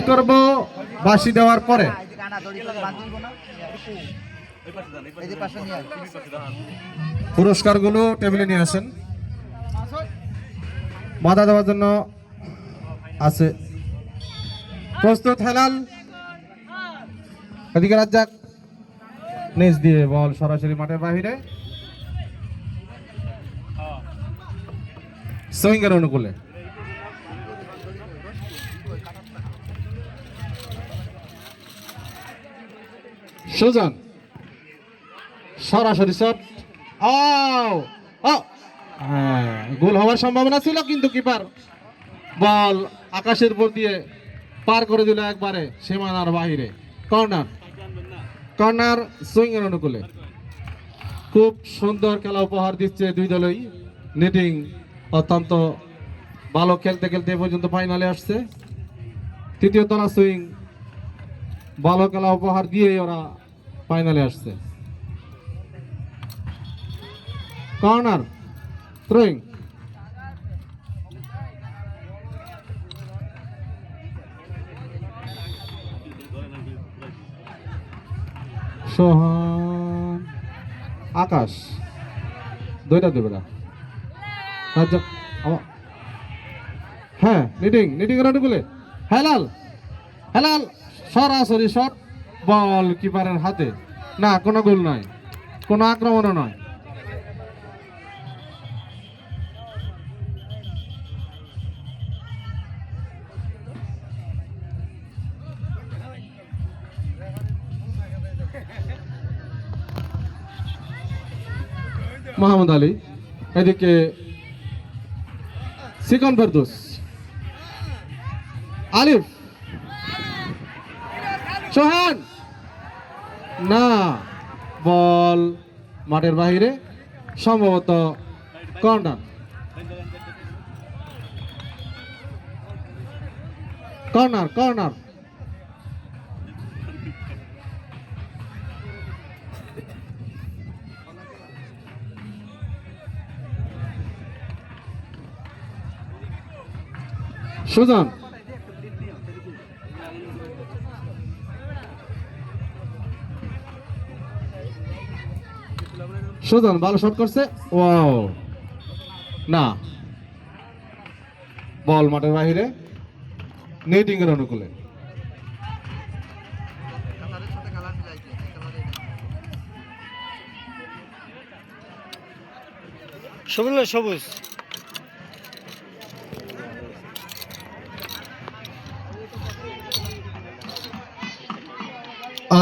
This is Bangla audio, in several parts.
করব বাঁশি দেওয়ার পরে। পুরস্কারগুলো টেবিলে নিয়ে আসেন। বাধা দেওয়ার জন্য আছে। প্রস্তুত হেলাল, এদিকে রাজ্জাক, নিচ দিয়ে বল সরাসরি মাঠের বাহিরে, সুইংয়ের অনুকূলে। সুজন সরাসরি শট, গোল হওয়ার সম্ভাবনা ছিল, কিন্তু কিপার বল আকাশের উপর দিয়ে পার করে দিল একবারে সীমানার বাহিরে। কর্নার, কর্নার সুইং এর অনুকূলে। খুব সুন্দর খেলা উপহার দিচ্ছে দুই দলই। নেটিং অত্যন্ত ভালো খেলতে খেলতে এ পর্যন্ত ফাইনালে আসছে। তৃতীয় তলা সুইং ভালো খেলা উপহার দিয়ে ওরা ফাইনালে আসছে। কর্নার থ্রোয়িং, সোহান, আকাশ, দুইটা দেবে না। হ্যাঁ, নিটিং, নিটিং এর অনুকূলে হেলাল, হেলাল সরাসরি শট, বল কিপারের হাতে। না, কোনো গোল নয়, কোনো আক্রমণও নয়। মোহাম্মদ আলী, এদিকে সিকন ফেরদৌস, আলিফ, সোহান, না, বল মাঠের বাহিরে, সম্ভবত corner. Corner, corner, Sujan, Sujan ভালো শট করছে, ওয়াও, না, বল মাঠের বাহিরে, নেটিং এর অনুকূলে। সবুজ,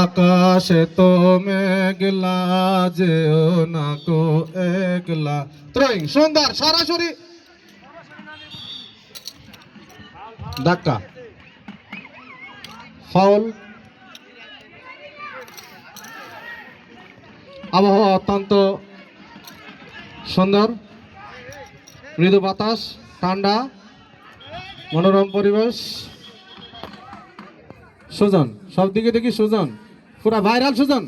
আকাশে তো মেঘলা, যেও না কো একলা। থ্রোয়িং সুন্দর, সরাসরি ধাক্কা, ফাউল। আবহাওয়া অত্যন্ত সুন্দর, মৃদু বাতাস, ঠান্ডা, মনোরম পরিবেশ। সুজন, সব দিকে দেখি সুজন, পুরা ভাইরাল সুজন।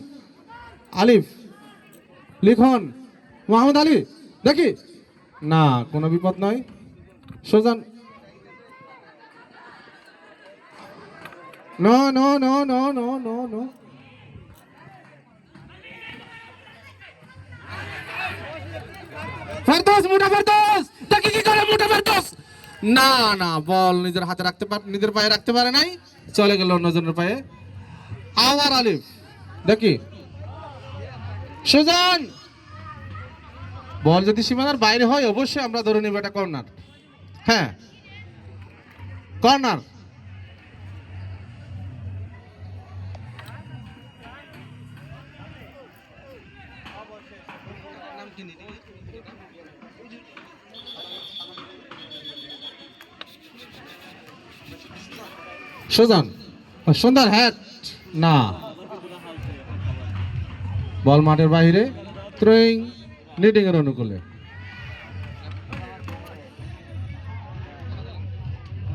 আলিফ, লিখন, মোহাম্মদ আলী, দেখি, না, কোনো বিপদ নয়। Sujan, no no no no no no no, Ferdous, মোটা ফেরদৌস, দেখি কি করে মোটা ফেরদৌস। না না, বল নিজের হাতে রাখতে পারে, নিজের পায়ে রাখতে পারে নাই, চলে গেল অন্যজনের পায়ে। আবার আলিফ, দেখি, সুজন, বল যদি সীমানার বাইরে হয় অবশ্যই আমরা ধরে নিব এটা কর্নার। হ্যাঁ, কর্নার। সুজন, সুন্দর হ্যাট, না, বল মাঠের বাহিরে, থ্রোয়িং, নেটিং এর অনুকূলে।